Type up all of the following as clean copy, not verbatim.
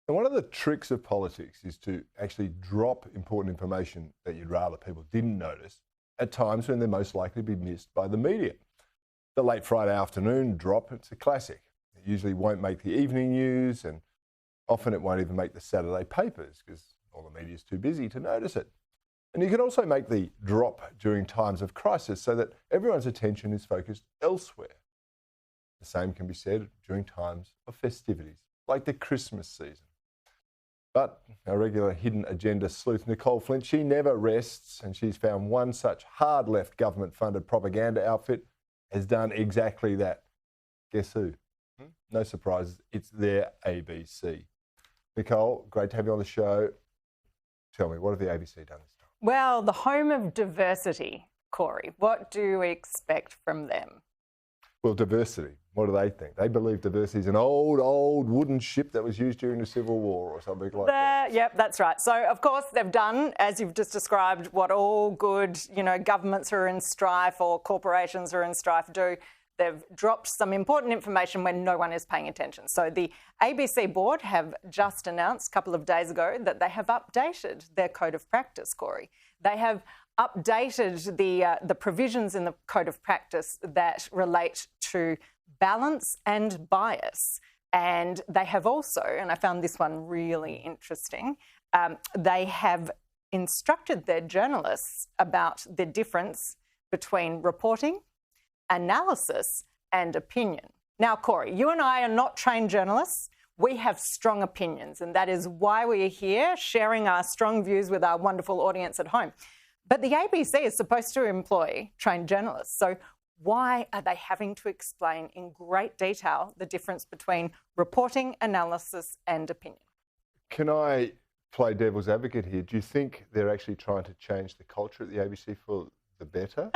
And one of the tricks of politics is to actually drop important information that you'd rather people didn't notice at times when they're most likely to be missed by the media. The late Friday afternoon drop, it's a classic. It usually won't make the evening news, and often it won't even make the Saturday papers because all the media's too busy to notice it. And you can also make the drop during times of crisis so that everyone's attention is focused elsewhere. The same can be said during times of festivities, like the Christmas season. But our regular hidden agenda sleuth, Nicolle Flint, she never rests, and she's found one such hard left government-funded propaganda outfit has done exactly that. Guess who? No surprises, it's their ABC. Nicolle, great to have you on the show. Tell me, what have the ABC done this time? Well, the home of diversity, Cory. What do we expect from them? Well, diversity, what do they think? They believe diversity is an old wooden ship that was used during the Civil War or something like that. Yep, that's right. So, of course, they've done, as you've just described, what all good, governments who are in strife or corporations who are in strife do. They've dropped some important information when no one is paying attention. So the ABC board have just announced a couple of days ago that they have updated their code of practice, Cory. They have updated the provisions in the code of practice that relate to balance and bias. And they have also, and I found this one really interesting, they have instructed their journalists about the difference between reporting, analysis and opinion. Now, Cory, you and I are not trained journalists. We have strong opinions, and that is why we are here sharing our strong views with our wonderful audience at home. But the ABC is supposed to employ trained journalists. So why are they having to explain in great detail the difference between reporting, analysis and opinion? Can I play devil's advocate here? Do you think they're actually trying to change the culture at the ABC for the better?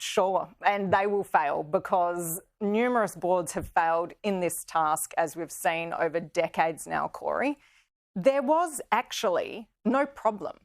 Sure, and they will fail because numerous boards have failed in this task, as we've seen over decades now, Cory. There was actually no problem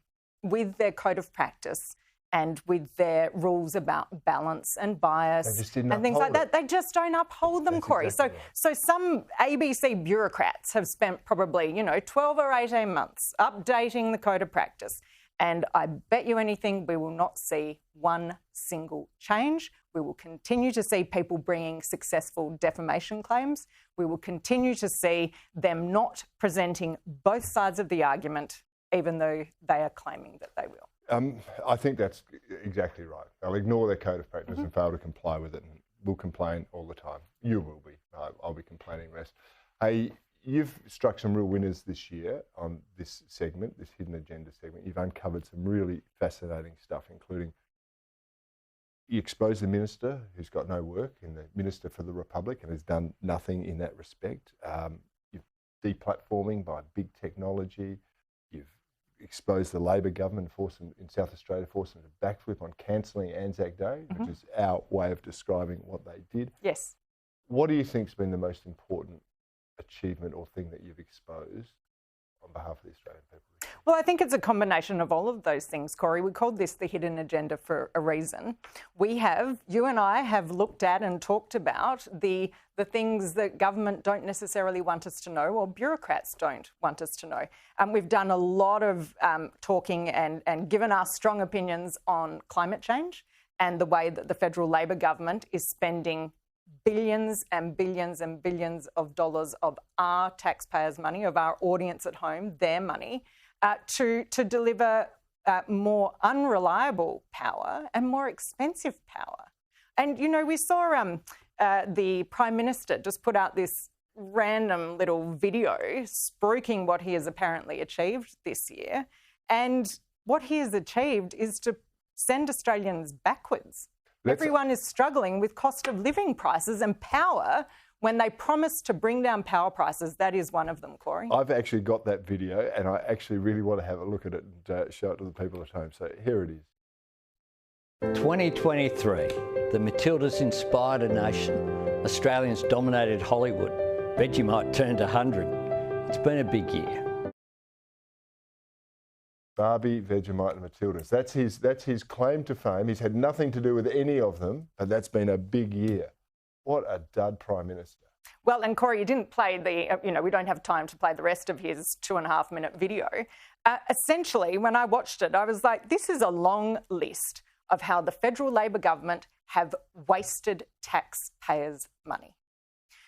with their code of practice and with their rules about balance and bias and things like that. They just don't uphold them, That's Cory. Exactly right. So some ABC bureaucrats have spent probably, 12 or 18 months updating the code of practice. And I bet you anything, we will not see one single change. We will continue to see people bringing successful defamation claims. We will continue to see them not presenting both sides of the argument, even though they are claiming that they will. I think that's exactly right. They'll ignore their code of practice and fail to comply with it, and we'll complain all the time. You will be. I'll be complaining less. Hey, you've struck some real winners this year on this segment, this hidden agenda segment. You've uncovered some really fascinating stuff, including you exposed the minister who's got no work in the Minister for the Republic and has done nothing in that respect. You've deplatforming by big technology. You've exposed the Labor government in South Australia, forcing them to backflip on cancelling Anzac Day, which is our way of describing what they did. Yes. What do you think's been the most important achievement or thing that you've exposed on behalf of the Australian people? Well, I think it's a combination of all of those things, Cory. We called this the hidden agenda for a reason. You and I have looked at and talked about the things that government don't necessarily want us to know, or bureaucrats don't want us to know. We've done a lot of talking and given our strong opinions on climate change and the way that the federal Labor government is spending billions and billions and billions of dollars of our taxpayers' money, of our audience at home, their money, to deliver more unreliable power and more expensive power. And, we saw the Prime Minister just put out this random little video spruiking what he has apparently achieved this year. And what he has achieved is to send Australians backwards. Everyone is struggling with cost of living prices and power. When they promise to bring down power prices, that is one of them, Cory. I've actually got that video and I actually really want to have a look at it and show it to the people at home. So here it is. 2023, the Matildas inspired a nation. Australians dominated Hollywood. Vegemite turned 100. It's been a big year. Barbie, Vegemite and Matildas. That's his claim to fame. He's had nothing to do with any of them, but that's been a big year. What a dud Prime Minister. Well, and Cory, you didn't play we don't have time to play the rest of his 2.5-minute video. Essentially, when I watched it, I was like, this is a long list of how the federal Labor government have wasted taxpayers' money.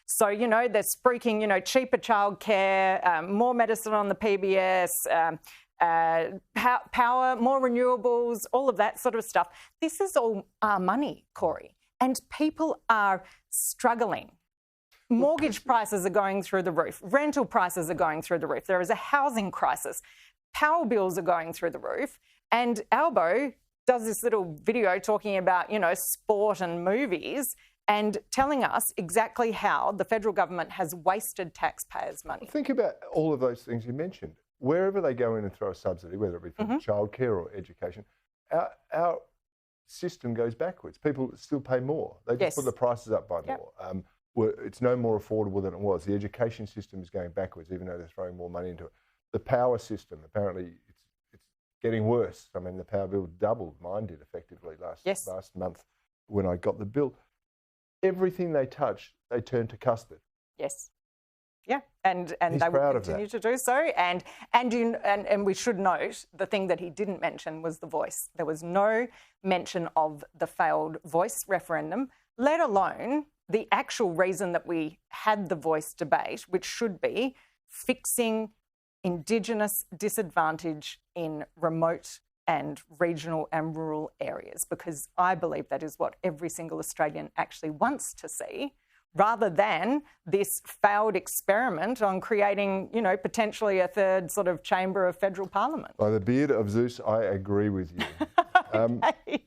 So, they're spruiking, cheaper childcare, more medicine on the PBS, power, more renewables, all of that sort of stuff. This is all our money, Cory, and people are struggling. Mortgage prices are going through the roof. Rental prices are going through the roof. There is a housing crisis. Power bills are going through the roof. And Albo does this little video talking about, sport and movies and telling us exactly how the federal government has wasted taxpayers' money. Think about all of those things you mentioned. Wherever they go in and throw a subsidy, whether it be for childcare or education, our system goes backwards. People still pay more. They just put the prices up by more. It's no more affordable than it was. The education system is going backwards, even though they're throwing more money into it. The power system, apparently, it's getting worse. I mean, the power bill doubled. Mine did effectively last month when I got the bill. Everything they touch, they turn to custard. Yes. Yeah, and they will continue to do so. And we should note the thing that he didn't mention was the voice. There was no mention of the failed voice referendum, let alone the actual reason that we had the voice debate, which should be fixing Indigenous disadvantage in remote and regional and rural areas, because I believe that is what every single Australian actually wants to see, rather than this failed experiment on creating, potentially a third sort of chamber of federal parliament. By the beard of Zeus, I agree with you. Okay.